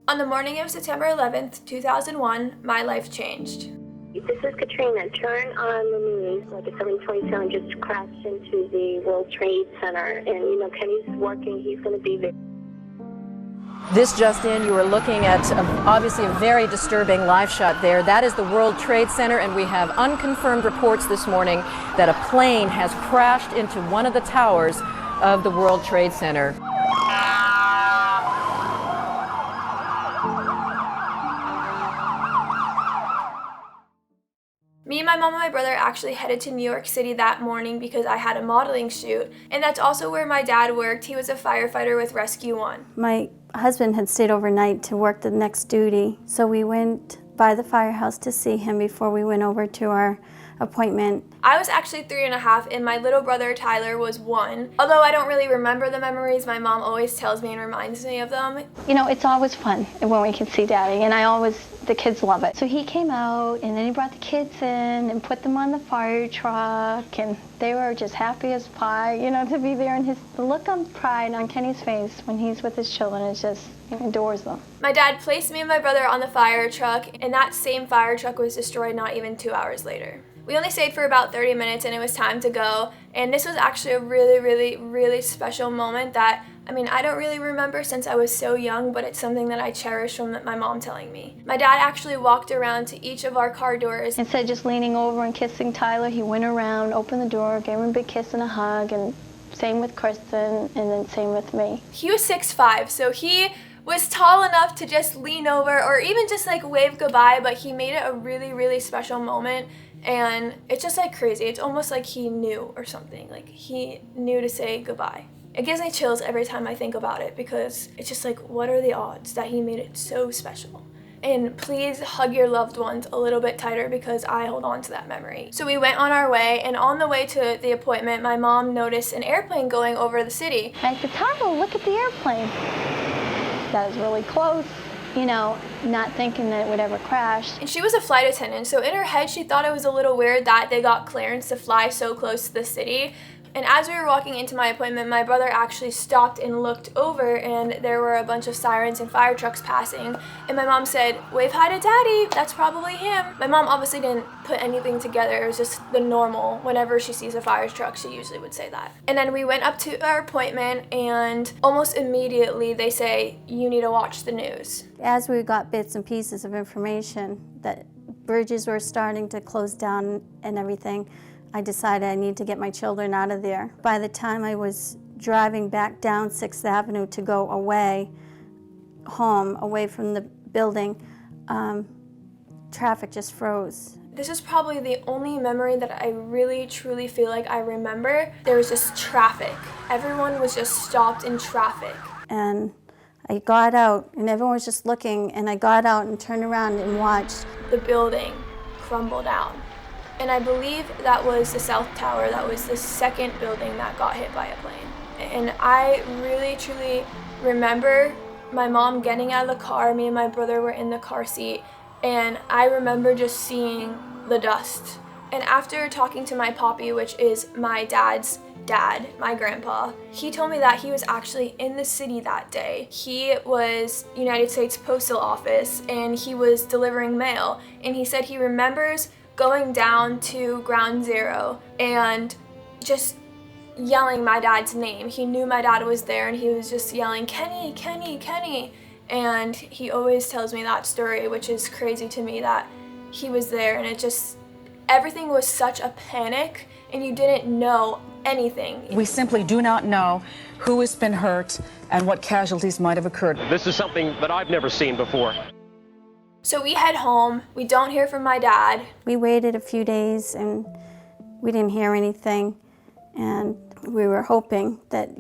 On the morning of September 11th, 2001, my life changed. This is Katrina. Turn on the news. Like a 727 just crashed into the World Trade Center. And, Kenny's working. He's going to be there. This just in, you are looking at obviously a very disturbing live shot there. That is the World Trade Center, and we have unconfirmed reports this morning that a plane has crashed into one of the towers of the World Trade Center. Me, my mom, and my brother actually headed to New York City that morning because I had a modeling shoot, and that's also where my dad worked. He was a firefighter with Rescue 1. My husband had stayed overnight to work the next duty, so we went by the firehouse to see him before we went over to our appointment. I was actually 3.5, and my little brother Tyler was 1. Although I don't really remember the memories, my mom always tells me and reminds me of them. It's always fun when we can see Daddy, and the kids love it. So he came out, and then he brought the kids in and put them on the fire truck, and they were just happy as pie, to be there. And the look of pride on Kenny's face when he's with his children is just, he adores them. My dad placed me and my brother on the fire truck, and that same fire truck was destroyed not even 2 hours later. We only stayed for about 30 minutes and it was time to go, and this was actually a really, really, really special moment that, I don't really remember since I was so young, but it's something that I cherish from my mom telling me. My dad actually walked around to each of our car doors. Instead of just leaning over and kissing Tyler, he went around, opened the door, gave him a big kiss and a hug, and same with Kristen, and then same with me. He was 6'5", so he was tall enough to just lean over or even just wave goodbye, but he made it a really, really special moment. And it's just crazy. It's almost like he knew or something. He knew to say goodbye. It gives me chills every time I think about it because it's just what are the odds that he made it so special? And please hug your loved ones a little bit tighter because I hold on to that memory. So we went on our way, and on the way to the appointment, my mom noticed an airplane going over the city. I said, Tyler, look at the airplane. That is really close. Not thinking that it would ever crash. And she was a flight attendant, so in her head she thought it was a little weird that they got clearance to fly so close to the city. And as we were walking into my appointment, my brother actually stopped and looked over, and there were a bunch of sirens and fire trucks passing. And my mom said, "Wave hi to Daddy, that's probably him." My mom obviously didn't put anything together. It was just the normal. Whenever she sees a fire truck, she usually would say that. And then we went up to our appointment, and almost immediately they say, "You need to watch the news." As we got bits and pieces of information that bridges were starting to close down and everything, I decided I need to get my children out of there. By the time I was driving back down 6th Avenue to go away, home, away from the building, traffic just froze. This is probably the only memory that I really, truly feel like I remember. There was just traffic. Everyone was just stopped in traffic. And I got out, and everyone was just looking, and I got out and turned around and watched. The building crumble down. And I believe that was the South Tower. That was the second building that got hit by a plane. And I really, truly remember my mom getting out of the car. Me and my brother were in the car seat, and I remember just seeing the dust. And after talking to my poppy, which is my dad's dad, my grandpa, he told me that he was actually in the city that day. He was United States Postal Office, and he was delivering mail. And he said he remembers going down to Ground Zero and just yelling my dad's name. He knew my dad was there, and he was just yelling, "Kenny, Kenny, Kenny." And he always tells me that story, which is crazy to me that he was there, and everything was such a panic, and you didn't know anything. We simply do not know who has been hurt and what casualties might have occurred. This is something that I've never seen before. So we head home. We don't hear from my dad. We waited a few days, and we didn't hear anything. And we were hoping that,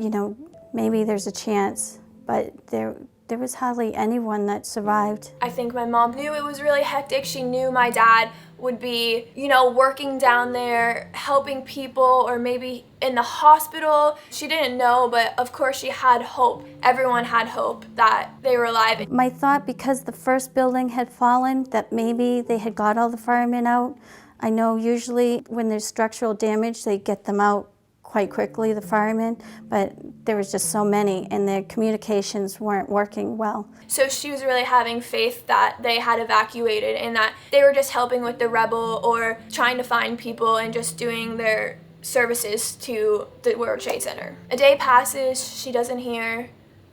maybe there's a chance, but there was hardly anyone that survived. I think my mom knew it was really hectic. She knew my dad would be, working down there, helping people, or maybe in the hospital. She didn't know, but of course she had hope. Everyone had hope that they were alive. My thought, because the first building had fallen, that maybe they had got all the firemen out. I know usually when there's structural damage, they get them out quite quickly, the firemen, but there was just so many and their communications weren't working well. So she was really having faith that they had evacuated and that they were just helping with the rebel or trying to find people and just doing their services to the World Trade Center. A day passes, she doesn't hear.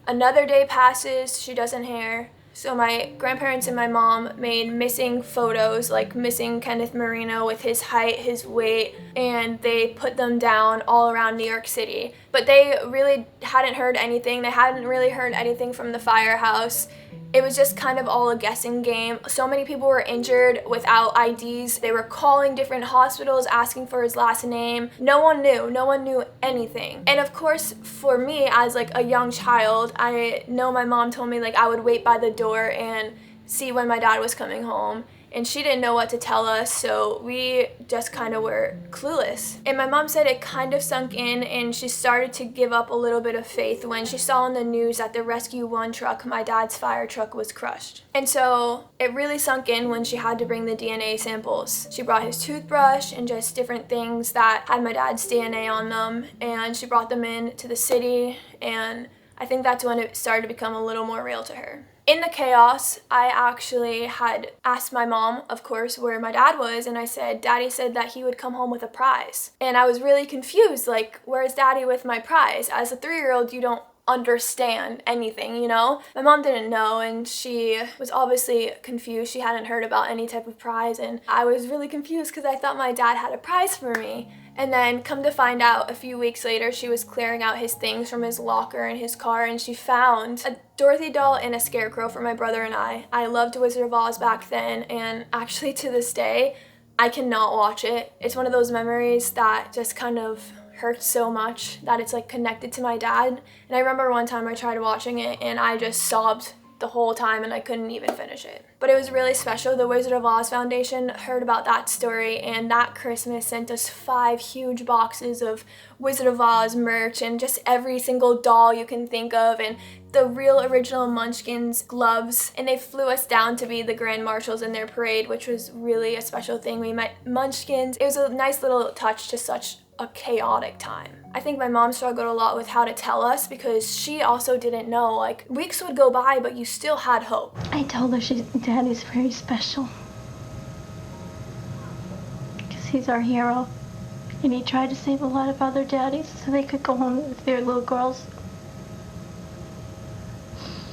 Another day passes, she doesn't hear. So my grandparents and my mom made missing photos, like missing Kenneth Marino with his height, his weight, and they put them down all around New York City. But they really hadn't heard anything. They hadn't really heard anything from the firehouse. It was just kind of all a guessing game. So many people were injured without IDs. They were calling different hospitals asking for his last name. No one knew anything. And of course, for me as like a young child, I know my mom told me like I would wait by the door and see when my dad was coming home. And she didn't know what to tell us, so we just kind of were clueless. And my mom said it kind of sunk in and she started to give up a little bit of faith when she saw on the news that the Rescue 1 truck, my dad's fire truck, was crushed. And so it really sunk in when she had to bring the DNA samples. She brought his toothbrush and just different things that had my dad's DNA on them, and she brought them in to the city, and I think that's when it started to become a little more real to her. In the chaos, I actually had asked my mom, of course, where my dad was, and I said, Daddy said that he would come home with a prize. And I was really confused, like, where's Daddy with my prize? As a 3-year-old, you don't understand anything, you know? My mom didn't know, and she was obviously confused. She hadn't heard about any type of prize, and I was really confused because I thought my dad had a prize for me. And then come to find out, a few weeks later, she was clearing out his things from his locker in his car, and she found a Dorothy doll and a scarecrow for my brother and I. I loved Wizard of Oz back then, and actually to this day, I cannot watch it. It's one of those memories that just kind of hurts so much that it's like connected to my dad. And I remember one time I tried watching it and I just sobbed the whole time and I couldn't even finish it. But it was really special. The Wizard of Oz Foundation heard about that story, and that Christmas sent us 5 huge boxes of Wizard of Oz merch and just every single doll you can think of, and the real original Munchkins gloves. And they flew us down to be the Grand Marshals in their parade, which was really a special thing. We met Munchkins. It was a nice little touch to such a chaotic time. I think my mom struggled a lot with how to tell us because she also didn't know. Like, weeks would go by, but you still had hope. I told her Daddy's very special because he's our hero, and he tried to save a lot of other daddies so they could go home with their little girls.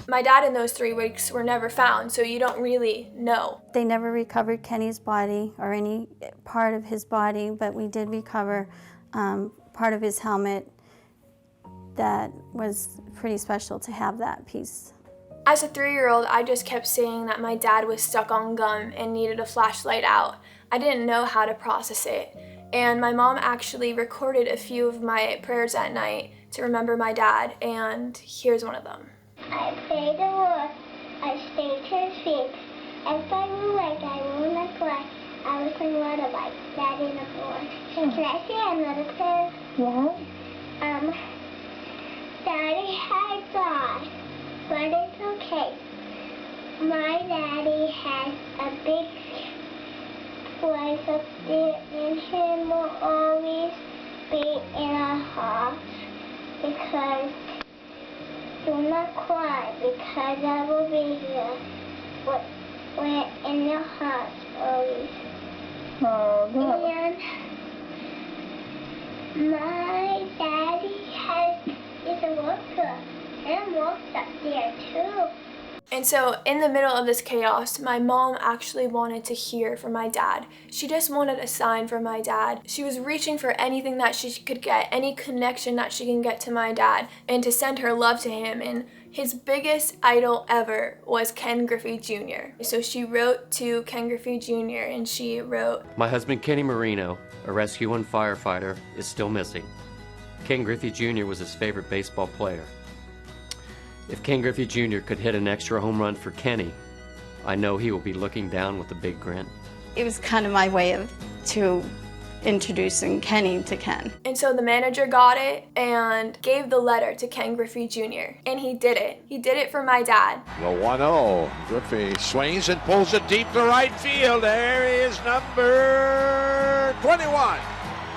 My dad in those 3 weeks were never found, so you don't really know. They never recovered Kenny's body or any part of his body, but we did recover part of his helmet. That was pretty special to have that piece. As a 3-year-old, I just kept saying that my dad was stuck on gum and needed a flashlight out. I didn't know how to process it. And my mom actually recorded a few of my prayers at night to remember my dad, and here's one of them. I pray the Lord, I stay to his feet. If I will wake, I will not cry. I will sing lullaby, Daddy in the floor. Can I say another prayer? Yeah. Daddy had died, but it's okay. My daddy has a big place up there, and he will always be in our hearts. Because do not cry, because I will be here. We're in your hearts always. Oh, good. And my daddy is a worker, and works up there too. And so in the middle of this chaos, my mom actually wanted to hear from my dad. She just wanted a sign from my dad. She was reaching for anything that she could get, any connection that she can get to my dad, and to send her love to him. And his biggest idol ever was Ken Griffey Jr. So she wrote to Ken Griffey Jr. and she wrote, My husband Kenny Marino, a Rescue 1 firefighter, is still missing. Ken Griffey Jr. was his favorite baseball player. If Ken Griffey Jr. could hit an extra home run for Kenny, I know he will be looking down with a big grin. It was kind of my way to introducing Kenny to Ken. And so the manager got it and gave the letter to Ken Griffey Jr. And he did it. He did it for my dad. The 1-0. Griffey swings and pulls it deep to right field. There is number 21.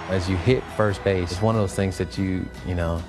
As you hit first base, it's one of those things that you know,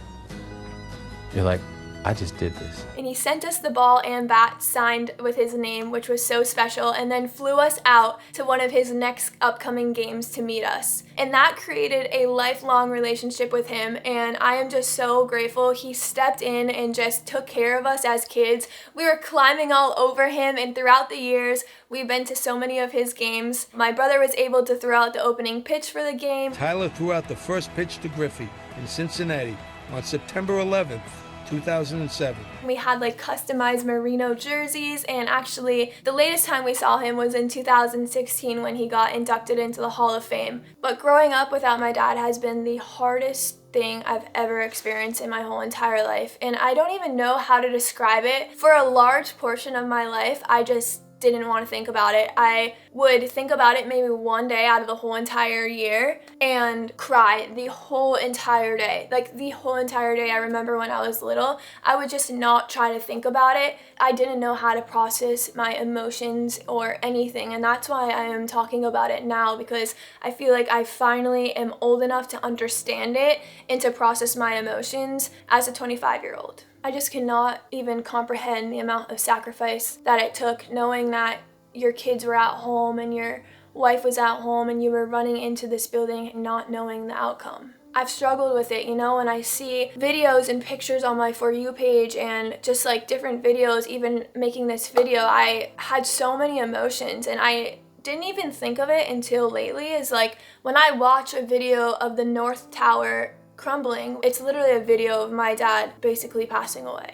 you're like, I just did this. And he sent us the ball and bat signed with his name, which was so special, and then flew us out to one of his next upcoming games to meet us. And that created a lifelong relationship with him, and I am just so grateful. He stepped in and just took care of us as kids. We were climbing all over him, and throughout the years, we've been to so many of his games. My brother was able to throw out the opening pitch for the game. Tyler threw out the first pitch to Griffey in Cincinnati on September 11th. 2007. We had like customized merino jerseys, and actually the latest time we saw him was in 2016 when he got inducted into the Hall of Fame. But growing up without my dad has been the hardest thing I've ever experienced in my whole entire life, and I don't even know how to describe it. For a large portion of my life, I just didn't want to think about it. I would think about it maybe one day out of the whole entire year and cry the whole entire day. Like the whole entire day. I remember when I was little, I would just not try to think about it. I didn't know how to process my emotions or anything, and that's why I am talking about it now, because I feel like I finally am old enough to understand it and to process my emotions as a 25-year-old. I just cannot even comprehend the amount of sacrifice that it took, knowing that your kids were at home and your wife was at home and you were running into this building and not knowing the outcome. I've struggled with it, you know, and I see videos and pictures on my For You page and just like different videos. Even making this video, I had so many emotions, and I didn't even think of it until lately. Is like when I watch a video of the North Tower crumbling, it's literally a video of my dad basically passing away.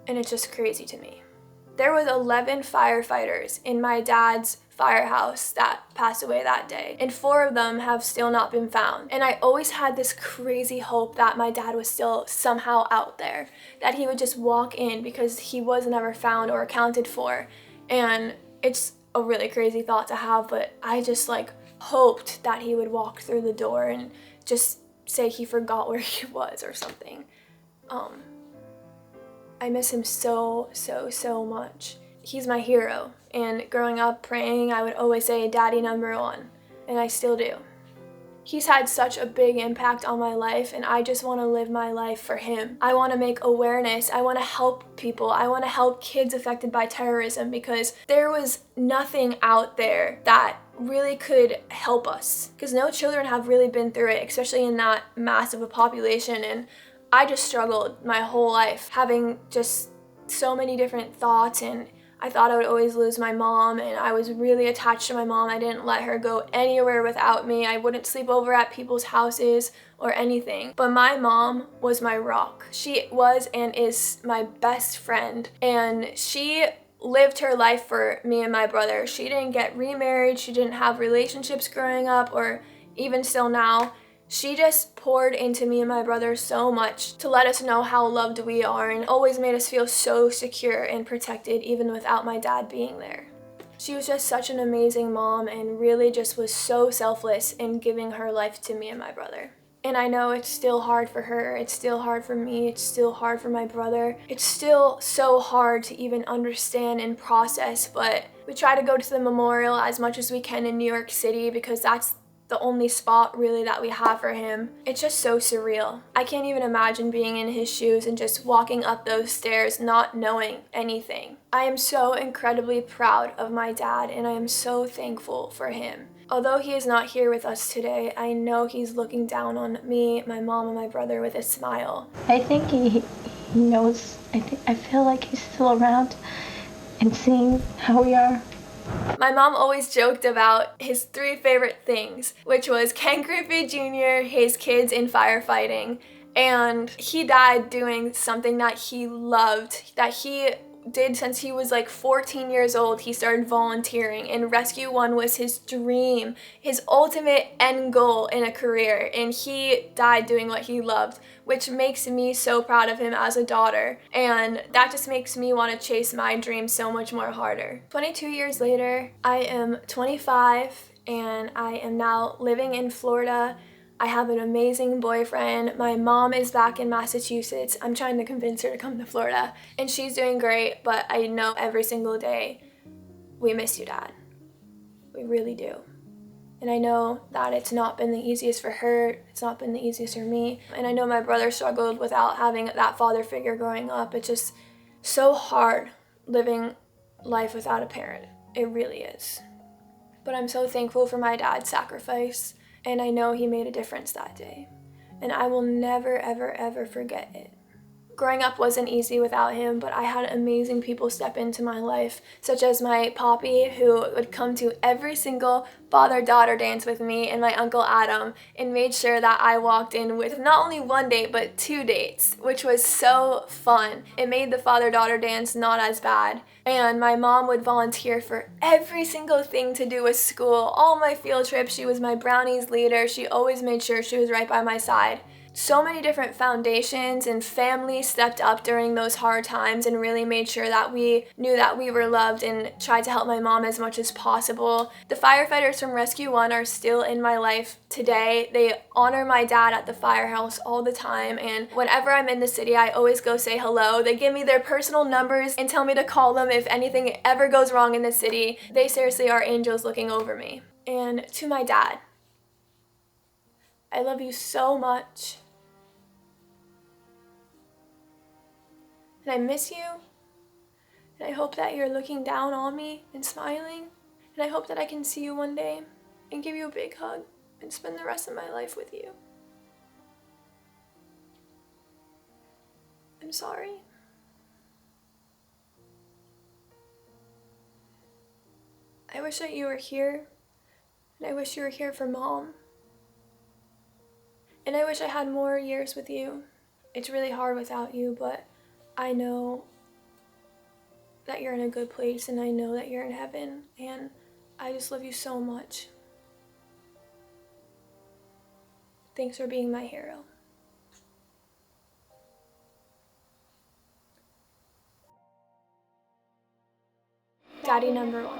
And it's just crazy to me. There was 11 firefighters in my dad's firehouse that passed away that day, and 4 of them have still not been found. And I always had this crazy hope that my dad was still somehow out there, that he would just walk in, because he was never found or accounted for. And it's a really crazy thought to have, but I just like hoped that he would walk through the door and just say he forgot where he was or something. I miss him so much. He's my hero, and growing up praying, I would always say daddy number 1, and I still do. He's had such a big impact on my life, and I just want to live my life for him. I want to make awareness. I want to help people. I want to help kids affected by terrorism, because there was nothing out there that really could help us, because no children have really been through it, especially in that massive a population. And I just struggled my whole life, having just so many different thoughts, and I thought I would always lose my mom, and I was really attached to my mom. I didn't let her go anywhere without me. I wouldn't sleep over at people's houses or anything. But my mom was my rock. She was and is my best friend, and she lived her life for me and my brother. She didn't get remarried. She didn't have relationships growing up, or even still now. She just poured into me and my brother so much to let us know how loved we are, and always made us feel so secure and protected even without my dad being there. She was just such an amazing mom, and really just was so selfless in giving her life to me and my brother. And I know it's still hard for her, it's still hard for me, it's still hard for my brother. It's still so hard to even understand and process, but we try to go to the memorial as much as we can in New York City, because that's the only spot really that we have for him. It's just so surreal. I can't even imagine being in his shoes and just walking up those stairs not knowing anything. I am so incredibly proud of my dad, and I am so thankful for him. Although he is not here with us today, I know he's looking down on me, my mom, and my brother with a smile. I think he knows. I feel like he's still around and seeing how we are. My mom always joked about his 3 favorite things, which was Ken Griffey Jr., his kids, and firefighting. And he died doing something that he loved, that he did since he was like 14 years old. He started volunteering, and Rescue 1 was his dream, his ultimate end goal in a career, and he died doing what he loved, which makes me so proud of him as a daughter, and that just makes me want to chase my dreams so much more harder. 22 years later, I am 25, and I am now living in Florida. I have an amazing boyfriend. My mom is back in Massachusetts. I'm trying to convince her to come to Florida, and she's doing great, but I know every single day, we miss you, Dad. We really do. And I know that it's not been the easiest for her, it's not been the easiest for me. And I know my brother struggled without having that father figure growing up. It's just so hard living life without a parent. It really is. But I'm so thankful for my dad's sacrifice, and I know he made a difference that day. And I will never, ever, ever forget it. Growing up wasn't easy without him, but I had amazing people step into my life, such as my poppy, who would come to every single father-daughter dance with me, and my Uncle Adam, and made sure that I walked in with not only one date, but 2 dates, which was so fun. It made the father-daughter dance not as bad. And my mom would volunteer for every single thing to do with school, all my field trips. She was my brownies leader. She always made sure she was right by my side. So many different foundations and families stepped up during those hard times and really made sure that we knew that we were loved and tried to help my mom as much as possible. The firefighters from Rescue 1 are still in my life today. They honor my dad at the firehouse all the time, and whenever I'm in the city, I always go say hello. They give me their personal numbers and tell me to call them if anything ever goes wrong in the city. They seriously are angels looking over me. And to my dad, I love you so much. And I miss you, and I hope that you're looking down on me and smiling, and I hope that I can see you one day and give you a big hug and spend the rest of my life with you. I'm sorry. I wish that you were here, and I wish you were here for Mom. And I wish I had more years with you. It's really hard without you, but I know that you're in a good place, and I know that you're in heaven, and I just love you so much. Thanks for being my hero. Daddy number 1.